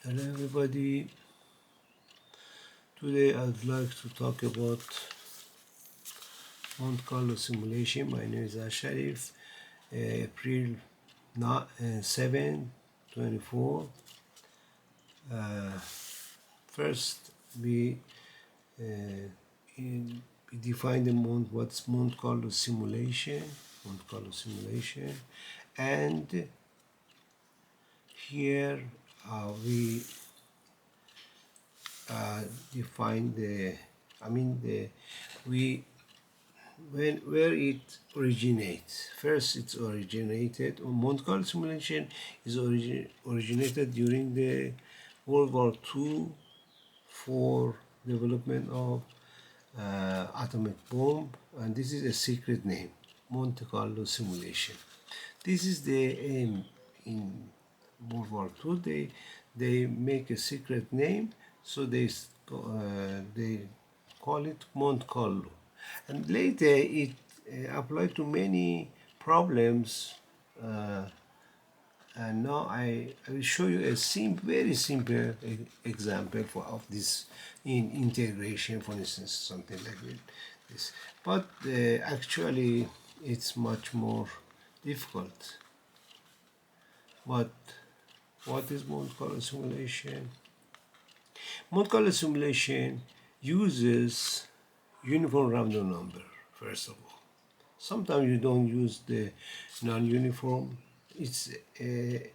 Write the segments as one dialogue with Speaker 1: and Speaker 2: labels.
Speaker 1: Hello everybody, today I'd like to talk about Monte Carlo simulation. My name is Asharif. April 7, 24. First we, we define what's Monte Carlo simulation, and here we define we where it originates. First, it's originated. Monte Carlo simulation is originated during the World War II for development of atomic bomb, and this is a secret name, Monte Carlo simulation. This is the aim in World War II. They make a secret name, so they call it Monte Carlo, and later it applied to many problems. And now I will show you a very simple example of this in integration, for instance, something like this. But actually, it's much more difficult. But what is Monte Carlo simulation? Monte Carlo simulation uses uniform random number, first of all. Sometimes you don't use the non-uniform. It's a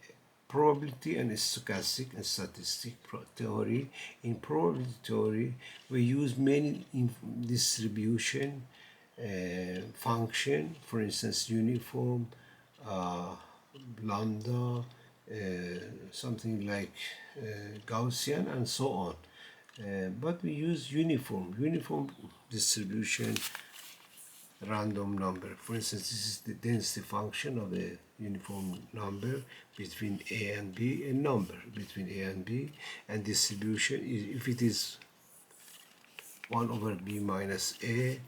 Speaker 1: probability and a stochastic and statistic theory. In probability theory, we use many distribution function, for instance, uniform, lambda, something like Gaussian, and so on. But we use uniform distribution random number. For instance, this is the density function of a uniform number between A and B, a number between A and B, and distribution, if it is 1 over B minus A,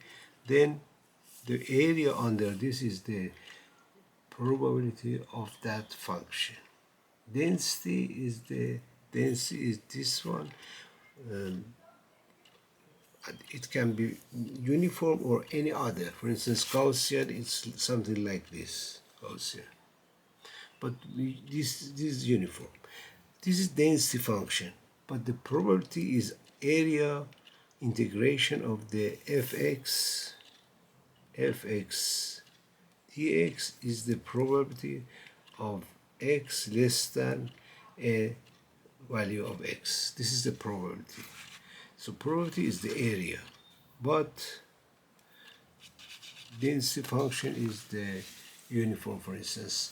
Speaker 1: then the area under this is the probability of that function. Density is this one. It can be uniform or any other. For instance, Gaussian, it's something like this, Gaussian. But this is uniform. This is density function, but the probability is area integration of the fx dx is the probability of x less than a value of x. This is the probability. So probability is the area, but density function is the uniform. For instance,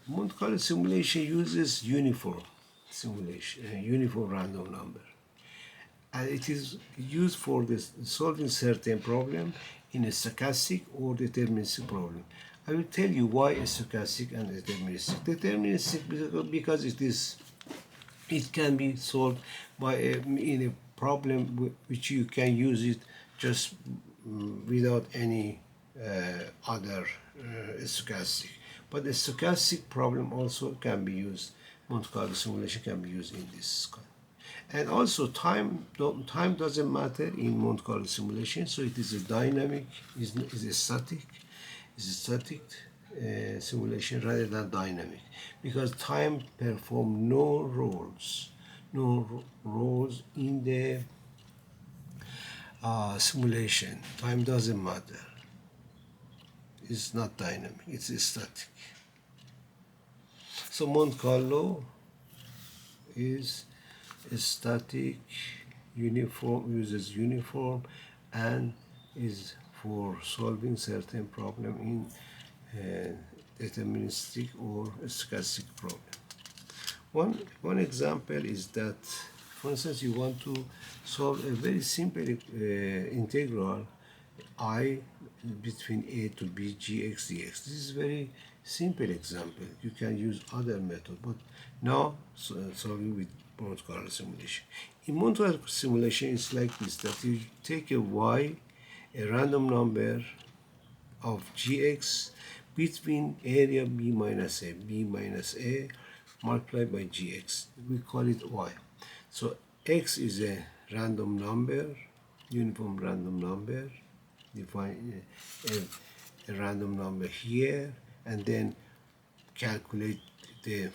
Speaker 1: Monte Carlo simulation uses uniform random number, and it is used for solving certain problem in a stochastic or deterministic problem. I will tell you why a stochastic and deterministic. Deterministic because it can be solved by in a problem which you can use it just without any other stochastic. But the stochastic problem also can be used. Monte Carlo simulation can be used in this. And also time doesn't matter in Monte Carlo simulation, so it is a dynamic, is a static simulation rather than dynamic, because time perform no roles in the simulation. Time doesn't matter. It's not dynamic, it's static. So Monte Carlo is a static, uses uniform, and is for solving certain problem in deterministic or stochastic problem. One example is that, for instance, you want to solve a very simple integral I between A to B gx dx. This is very simple example. You can use other method, but now solving with Monte Carlo simulation. In Monte Carlo simulation, it's like this: that you take a y, a random number of gx between area b minus a multiplied by gx. We call it y. So x is a random number, uniform random number, define a random number here, and then calculate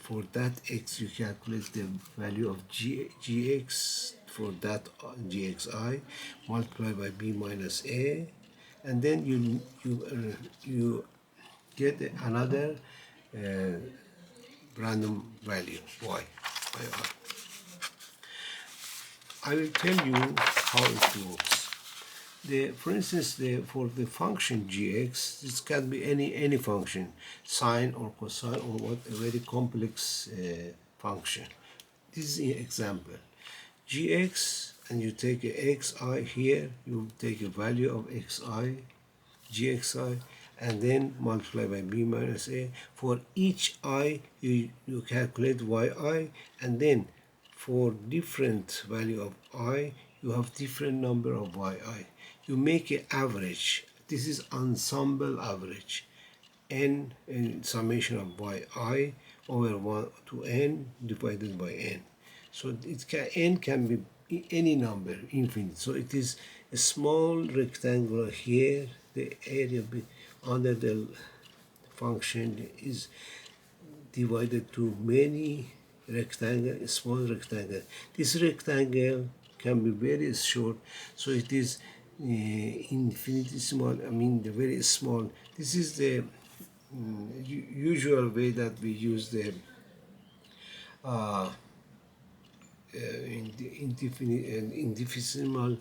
Speaker 1: for that x, you calculate the value of gx for that gxi, multiplied by b minus a, and then you get another uh, random value y by r. I will tell you how it works. For instance, for the function gx, this can be any function, sine or cosine or what, a very complex function. This is an example. Gx, and you take a xi here, you take a value of xi, gxi, and then multiply by b minus a. For each I, you calculate yi, and then for different value of I, you have different number of yi. You make an average. This is ensemble average. N in summation of yi over 1 to n divided by n. So n can be any number, infinite. So it is a small rectangle here. The area under the function is divided to many rectangle, small rectangle. This rectangle can be very short, so it is infinitesimal. I mean, the very small. This is the usual way that we use the infinitesimal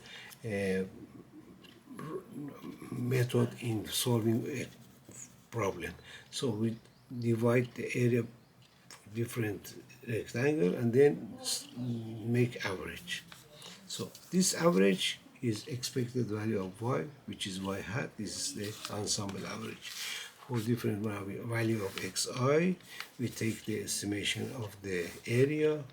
Speaker 1: method in solving a problem. So we divide the area different rectangle and then make average. So this average is expected value of y, which is y hat. This is the ensemble average. For different value of xi, we take the estimation of the area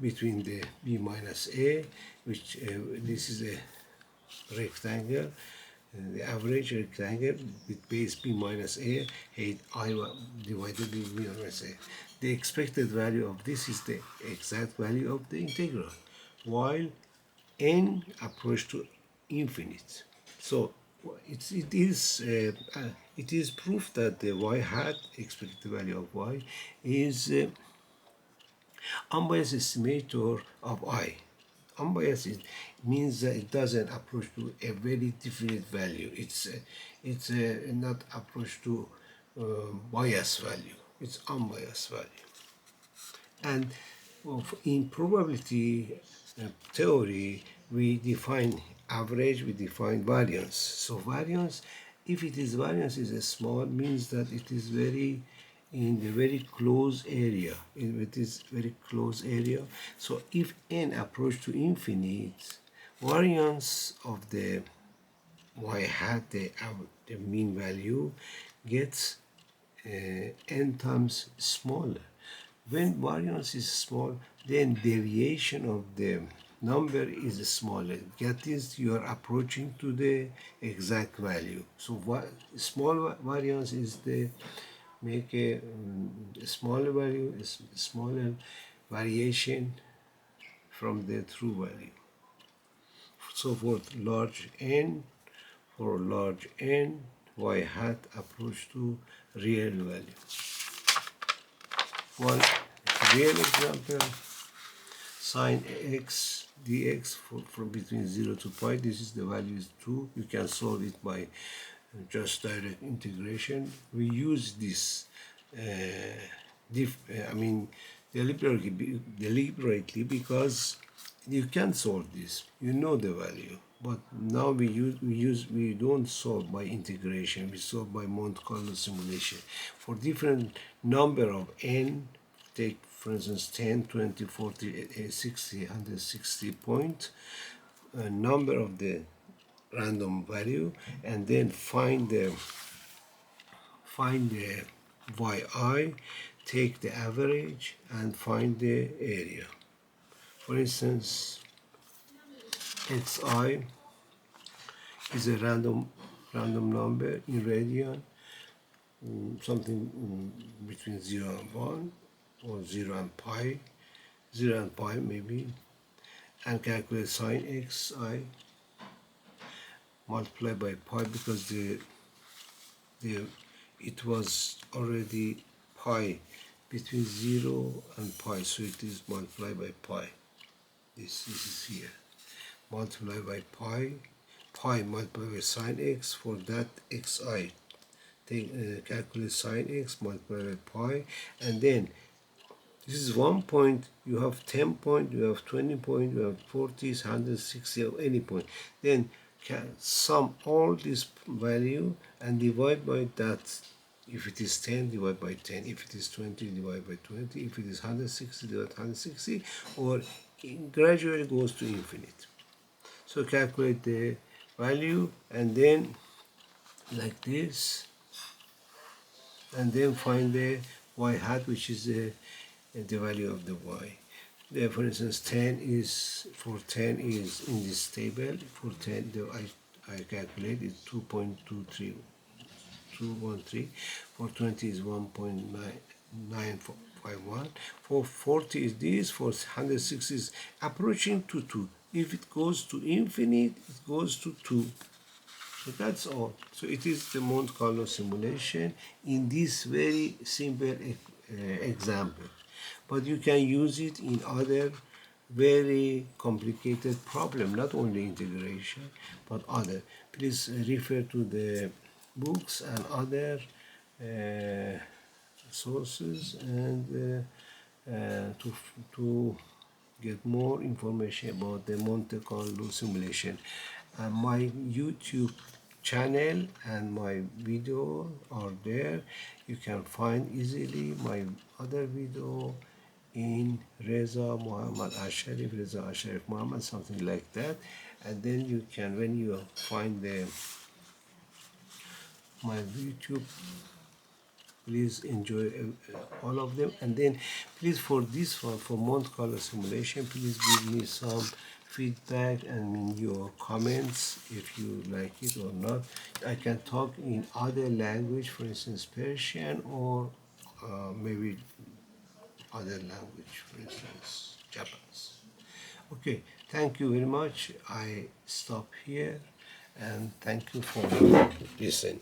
Speaker 1: between the b minus a, which this is a rectangle, the average rectangle with base b minus a, height I divided by b minus a. The expected value of this is the exact value of the integral, while n approach to infinite. So it is proof that the y hat, expected value of y, is unbiased estimator of I. Unbiased means that it doesn't approach to a very definite value. It's not approach to bias value. It's unbiased value. And in probability theory, we define average, we define variance. So variance, if it is variance is a small, means that it is very in the very close area. It is very close area. So if n approach to infinite, variance of the y hat, the mean value, gets n times smaller. When variance is small, then deviation of the number is smaller. That is, you are approaching to the exact value. So what small variance is the make a smaller value, smaller variation from the true value. So for large n, y hat approach to real value. One real example, sine x dx from between 0 to pi. This is the value is 2. You can solve it by just direct integration. We use this deliberately because you can solve this. You know the value. But now we don't solve by integration. We solve by Monte Carlo simulation. For different number of n, take for instance 10, 20, 40, 60, 160 point, number of the random value, and then find the yi, take the average and find the area. For instance, xi is a random number in radian, something between 0 and 1. or 0 and pi maybe, and calculate sine xi multiplied by pi, because the it was already pi between 0 and pi, so it is multiplied by pi. This is here, multiplied by pi multiplied by sine x. For that xi, take calculate sine x multiplied by pi, and then this is 1 point, you have 10 point, you have 20 point, you have 40, 160, or any point. Then can sum all this value and divide by that. If it is 10, divide by 10. If it is 20, divide by 20. If it is 160, divide by 160, or it gradually goes to infinite. So calculate the value, and then like this, and then find the y hat, which is the value of the y. There, for instance, 10 is, for 10 is in this table. For 10, I calculate is 2.23213. For 20 is 1.951. For 40 is this. For 160 is approaching to 2. If it goes to infinite, it goes to 2. So that's all. So it is the Monte Carlo simulation in this very simple example. But you can use it in other very complicated problem, not only integration, but other. Please refer to the books and other sources, and to get more information about the Monte Carlo simulation. My YouTube channel and my video are there. You can find easily my other video in Reza Muhammad Asharif, Reza Asharif Muhammad, something like that. And then you can, when you find my YouTube, please enjoy all of them. And then please, for this one, for Monte Carlo simulation, please give me some feedback and your comments if you like it or not. I can talk in other language, for instance Persian, or maybe other language, for instance Japanese. Okay, thank you very much. I stop here, and thank you for listening.